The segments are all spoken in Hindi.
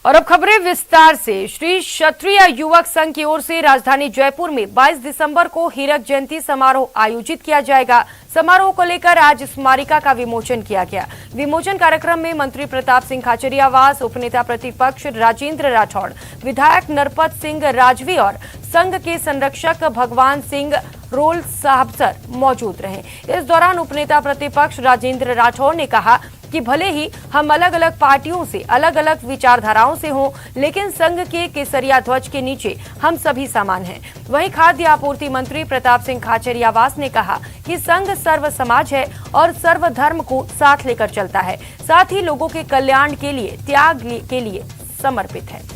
और अब खबरें विस्तार से। श्री क्षत्रिय युवक संघ की ओर से राजधानी जयपुर में 22 दिसंबर को हीरक जयंती समारोह आयोजित किया जाएगा। समारोह को लेकर आज स्मारिका का विमोचन किया गया। विमोचन कार्यक्रम में मंत्री प्रताप सिंह खाचरियावास, उपनेता प्रतिपक्ष राजेंद्र राठौड़, विधायक नरपत सिंह राजवी और संघ के संरक्षक भगवान सिंह रोल साहबसर मौजूद रहे। इस दौरान उपनेता प्रतिपक्ष राजेंद्र राठौड़ ने कहा कि भले ही हम अलग अलग पार्टियों से, अलग अलग विचारधाराओं से हों, लेकिन संघ के केसरिया ध्वज के नीचे हम सभी समान हैं। वहीं खाद्य आपूर्ति मंत्री प्रताप सिंह खाचरियावास ने कहा कि संघ सर्व समाज है और सर्व धर्म को साथ लेकर चलता है, साथ ही लोगों के कल्याण के लिए, त्याग के लिए समर्पित है।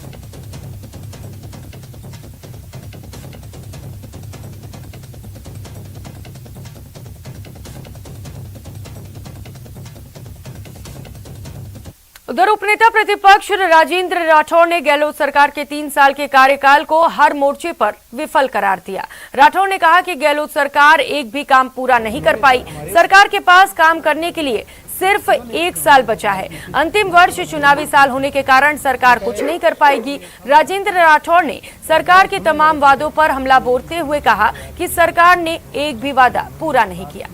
उधर उपनेता प्रतिपक्ष राजेंद्र राठौड़ ने गहलोत सरकार के 3 साल के कार्यकाल को हर मोर्चे पर विफल करार दिया। राठौड़ ने कहा कि गहलोत सरकार एक भी काम पूरा नहीं कर पाई। सरकार के पास काम करने के लिए सिर्फ 1 साल बचा है। अंतिम वर्ष चुनावी साल होने के कारण सरकार कुछ नहीं कर पाएगी। राजेंद्र राठौड़ ने सरकार के तमाम वादों पर हमला बोलते हुए कहा कि सरकार ने एक भी वादा पूरा नहीं किया।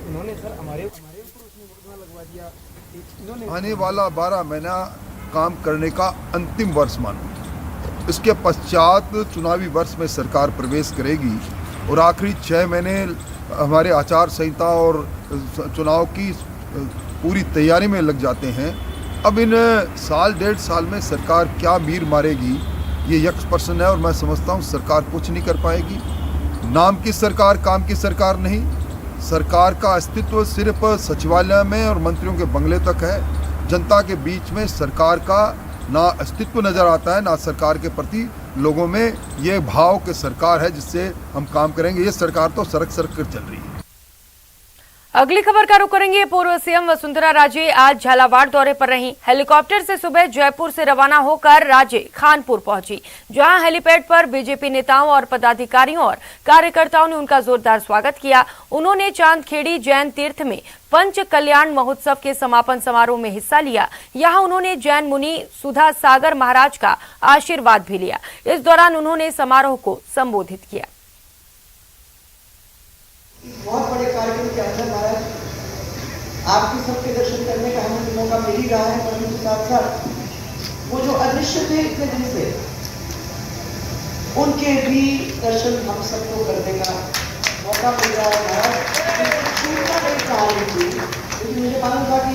उन्होंने सर हमारे ऊपर उसने मुकदमा लगवा दिया। आने वाला 12 महीना काम करने का अंतिम वर्ष मानूं। इसके पश्चात चुनावी वर्ष में सरकार प्रवेश करेगी और आखिरी 6 महीने हमारे आचार संहिता और चुनाव की पूरी तैयारी में लग जाते हैं। अब इन साल 1.5 साल में सरकार क्या मीर मारेगी, ये यक्ष प्रश्न है और मैं समझता हूँ सरकार कुछ नहीं कर पाएगी। नाम की सरकार, काम की सरकार नहीं। सरकार का अस्तित्व सिर्फ सचिवालय में और मंत्रियों के बंगले तक है। जनता के बीच में सरकार का ना अस्तित्व नजर आता है, ना सरकार के प्रति लोगों में ये भाव कि सरकार है जिससे हम काम करेंगे। ये सरकार तो सड़क कर चल रही है। अगली खबर का रुख करेंगे। पूर्व सीएम वसुंधरा राजे आज झालावाड़ दौरे पर रहीं। हेलीकॉप्टर से सुबह जयपुर से रवाना होकर राजे खानपुर पहुंची, जहां हेलीपैड पर बीजेपी नेताओं और पदाधिकारियों और कार्यकर्ताओं ने उनका जोरदार स्वागत किया। उन्होंने चांदखेड़ी जैन तीर्थ में पंच कल्याण महोत्सव के समापन समारोह में हिस्सा लिया। यहां उन्होंने जैन मुनि सुधा सागर महाराज का आशीर्वाद भी लिया। इस दौरान उन्होंने समारोह को संबोधित किया। बहुत बड़े कार्यक्रम के अंदर महाराज आपके सबके दर्शन करने का हमें मौका मिल ही रहा है, परंतु साथ साथ वो जो अदृश्य थे इतने दिन से, उनके भी दर्शन हम सबको करने का मौका मिल रहा है महाराज। छूटना नहीं चाह रही थी, लेकिन मुझे मालूम था कि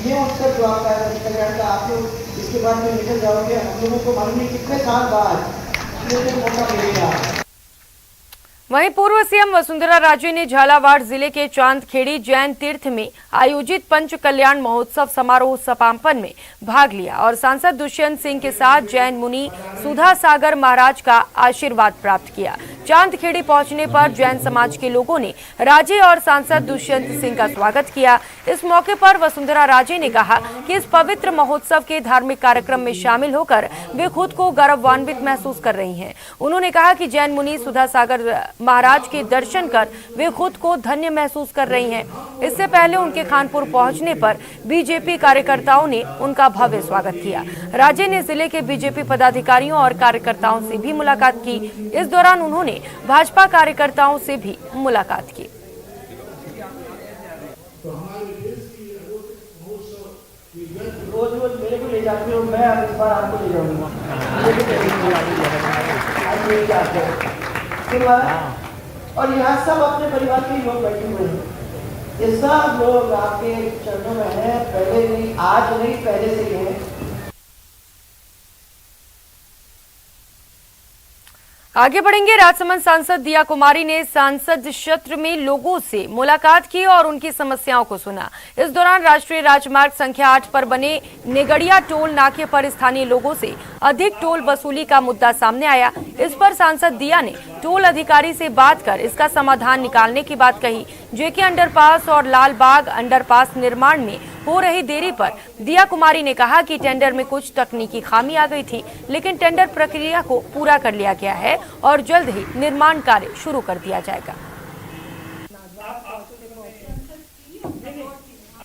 ये उत्सव जो आपका है का आप लोग इसके बाद में निकल जाओगे। हम लोगों को मालूम नहीं कितने साल बाद मुझे मौका मिलेगा। वहीं पूर्व सीएम वसुंधरा राजे ने झालावाड़ जिले के चांदखेड़ी जैन तीर्थ में आयोजित पंच कल्याण महोत्सव समारोह समापन में भाग लिया और सांसद दुष्यंत सिंह के साथ जैन मुनि सुधा सागर महाराज का आशीर्वाद प्राप्त किया। चांदखेड़ी पहुंचने पर जैन समाज के लोगों ने राजे और सांसद दुष्यंत सिंह का स्वागत किया। इस मौके पर वसुंधरा राजे ने कहा कि इस पवित्र महोत्सव के धार्मिक कार्यक्रम में शामिल होकर वे खुद को गौरवान्वित महसूस कर रही हैं। उन्होंने कहा कि जैन मुनि सुधा सागर महाराज के दर्शन कर वे खुद को धन्य महसूस कर रही हैं। इससे पहले उनके खानपुर पहुंचने पर बीजेपी कार्यकर्ताओं ने उनका भव्य स्वागत किया। राजे ने जिले के बीजेपी पदाधिकारियों और कार्यकर्ताओं से भी मुलाकात की। इस दौरान उन्होंने भाजपा कार्यकर्ताओं से भी मुलाकात की। रोज रोज मेरे को ले जाते हो, मैं अब इस बार आपको ले जाऊंगा। और यहाँ सब अपने परिवार के लोग बैठे हुए हैं। ये सब लोग आपके चरणों में हैं, पहले नहीं, आज नहीं, पहले से ही हैं। आगे बढ़ेंगे। राजसमंद सांसद दिया कुमारी ने सांसद क्षेत्र में लोगों से मुलाकात की और उनकी समस्याओं को सुना। इस दौरान राष्ट्रीय राजमार्ग संख्या 8 पर बने नेगड़िया टोल नाके पर स्थानीय लोगों से अधिक टोल वसूली का मुद्दा सामने आया। इस पर सांसद दिया ने टोल अधिकारी से बात कर इसका समाधान निकालने की बात कही। जेके अंडरपास और लालबाग अंडरपास निर्माण में हो रही देरी पर दिया कुमारी ने कहा कि टेंडर में कुछ तकनीकी खामी आ गई थी, लेकिन टेंडर प्रक्रिया को पूरा कर लिया गया है और जल्द ही निर्माण कार्य शुरू कर दिया जाएगा।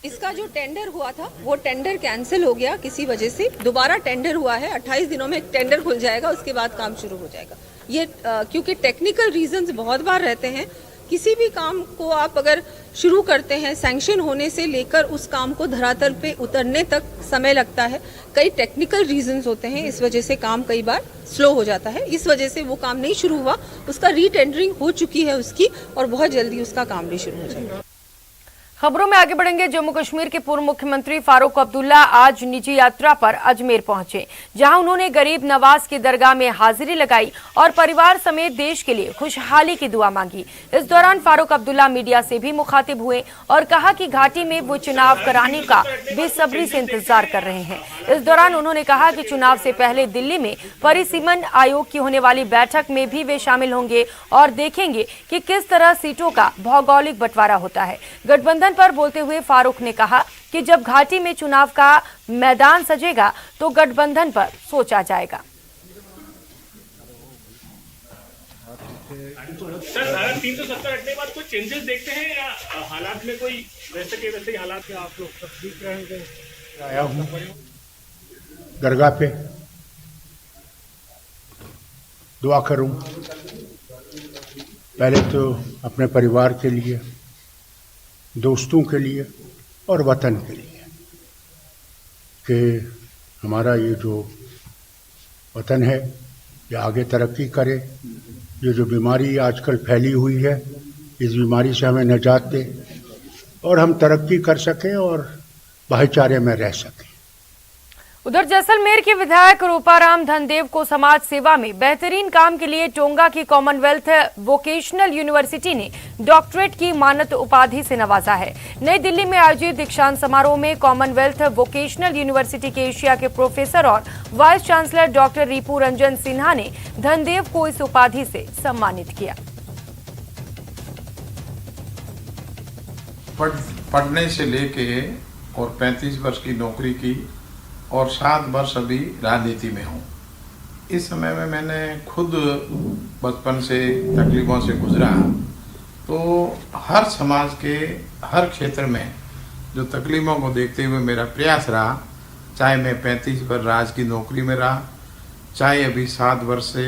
इसका उसका जो टेंडर हुआ था वो टेंडर कैंसिल हो गया किसी वजह से। दोबारा टेंडर हुआ है, 28 दिनों में एक टेंडर खुल जाएगा, उसके बाद काम शुरू हो जाएगा। ये क्योंकि टेक्निकल रीजंस बहुत बार रहते हैं। किसी भी काम को आप अगर शुरू करते हैं, सैंक्शन होने से लेकर उस काम को धरातल पे उतरने तक समय लगता है। कई टेक्निकल रीजंस होते हैं, इस वजह से काम कई बार स्लो हो जाता है। इस वजह से वो काम नहीं शुरू हुआ, उसका रीटेंडरिंग हो चुकी है उसकी, और बहुत जल्दी उसका काम भी शुरू हो जाएगा। खबरों में आगे बढ़ेंगे। जम्मू कश्मीर के पूर्व मुख्यमंत्री फारूक अब्दुल्ला आज निजी यात्रा पर अजमेर पहुंचे, जहां उन्होंने गरीब नवाज की दरगाह में हाजिरी लगाई और परिवार समेत देश के लिए खुशहाली की दुआ मांगी। इस दौरान फारूक अब्दुल्ला मीडिया से भी मुखातिब हुए और कहा कि घाटी में वो चुनाव कराने का बेसब्री से इंतजार कर रहे हैं। इस दौरान उन्होंने कहा कि चुनाव से पहले दिल्ली में परिसीमन आयोग की होने वाली बैठक में भी वे शामिल होंगे और देखेंगे कि किस तरह सीटों का भौगोलिक बंटवारा होता है। गठबंधन पर बोलते हुए फारूक ने कहा कि जब घाटी में चुनाव का मैदान सजेगा तो गठबंधन पर सोचा जाएगा। सर, धारा 370 हटने के बाद कोई चेंजेस देखते हैं या हालात में कोई वैसे के हालात के आप लोग तस्दीक रहेंगे? आया हूँ दरगाह पे, दुआ करूँ पहले तो अपने परिवार के लिए, दोस्तों के लिए और वतन के लिए, कि हमारा ये जो वतन है ये आगे तरक्की करे। ये जो बीमारी आजकल फैली हुई है, इस बीमारी से हमें निजात दे और हम तरक्की कर सकें और भाईचारे में रह सकें। उधर जैसलमेर के विधायक रूपाराम धनदेव को समाज सेवा में बेहतरीन काम के लिए टोंगा की कॉमनवेल्थ वोकेशनल यूनिवर्सिटी ने डॉक्टरेट की मानद उपाधि से नवाजा है। नई दिल्ली में आयोजित दीक्षांत समारोह में कॉमनवेल्थ वोकेशनल यूनिवर्सिटी के एशिया के प्रोफेसर और vice chancellor doctor Ripu Ranjan Sinha ने धनदेव को इस उपाधि से सम्मानित किया। पढ़ने से लेके और 35 वर्ष की नौकरी की और 7 वर्ष अभी राजनीति में हूँ। इस समय में मैंने खुद बचपन से तकलीफों से गुजरा, तो हर समाज के हर क्षेत्र में जो तकलीफों को देखते हुए मेरा प्रयास रहा, चाहे मैं 35 वर्ष राज की नौकरी में रहा, चाहे अभी 7 वर्ष से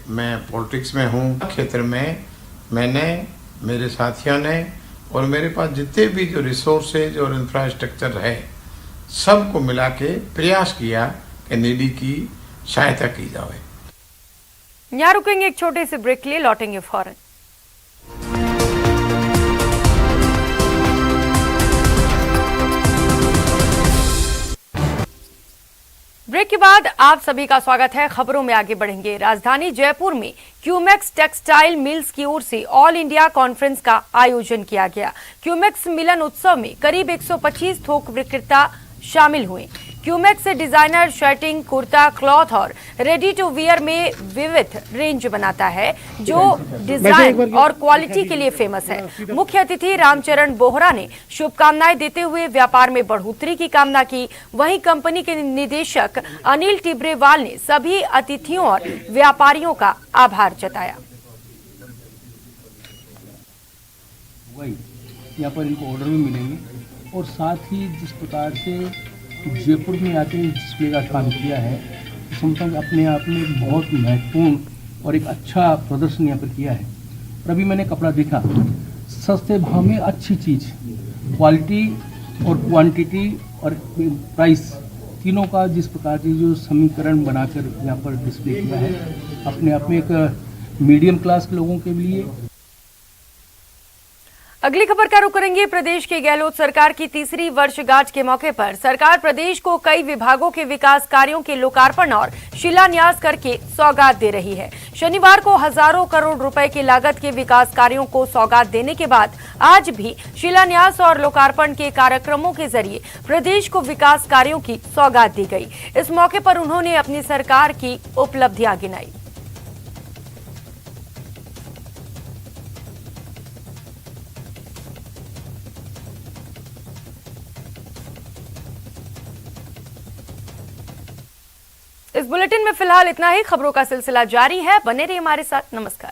मैं पॉलिटिक्स में हूँ। क्षेत्र में मैंने, मेरे साथियों ने और मेरे पास जितने भी जो रिसोर्सेज और इंफ्रास्ट्रक्चर है, सबको मिला के प्रयास किया कि नीडी की सहायता की जाए। यहाँ रुकेंगे एक छोटे से ब्रेक के लिए, लौटेंगे फौरन। ब्रेक के बाद आप सभी का स्वागत है। खबरों में आगे बढ़ेंगे। राजधानी जयपुर में क्यूमेक्स टेक्सटाइल मिल्स की ओर से ऑल इंडिया कॉन्फ्रेंस का आयोजन किया गया। क्यूमेक्स मिलन उत्सव में करीब 125 थोक विक्रेता शामिल हुए। Cumecs designer shirting, kurta, cloth और रेडी टू वियर में विविध रेंज बनाता है, जो डिजाइन और क्वालिटी के लिए फेमस है। मुख्य अतिथि रामचरण बोहरा ने शुभकामनाएं देते हुए व्यापार में बढ़ोतरी की कामना की। वहीं कंपनी के निदेशक अनिल टिब्रेवाल ने सभी अतिथियों और व्यापारियों का आभार जताया। यहाँ पर इनको ऑर्डर भी मिलेंगे और साथ ही जिस प्रकार से जयपुर में आके डिस्प्ले का काम किया है, समझता हूँ अपने आप में बहुत महत्वपूर्ण और एक अच्छा प्रदर्शन यहाँ पर किया है। और अभी मैंने कपड़ा देखा, सस्ते भाव में अच्छी चीज़, क्वालिटी और क्वांटिटी और प्राइस तीनों का जिस प्रकार की जो समीकरण बनाकर यहाँ पर डिस्प्ले किया है, अपने आप में एक मीडियम क्लास के लोगों के लिए। अगली खबर का रुख करेंगे। प्रदेश के गहलोत सरकार की तीसरी वर्षगांठ के मौके पर सरकार प्रदेश को कई विभागों के विकास कार्यों के लोकार्पण और शिलान्यास करके सौगात दे रही है। शनिवार को हजारों करोड़ रुपए की लागत के विकास कार्यों को सौगात देने के बाद आज भी शिलान्यास और लोकार्पण के कार्यक्रमों के जरिए प्रदेश को विकास कार्यों की सौगात दी गई। इस मौके पर उन्होंने अपनी सरकार की उपलब्धियां गिनाई। इस बुलेटिन में फिलहाल इतना ही। खबरों का सिलसिला जारी है, बने रहिए हमारे साथ। नमस्कार।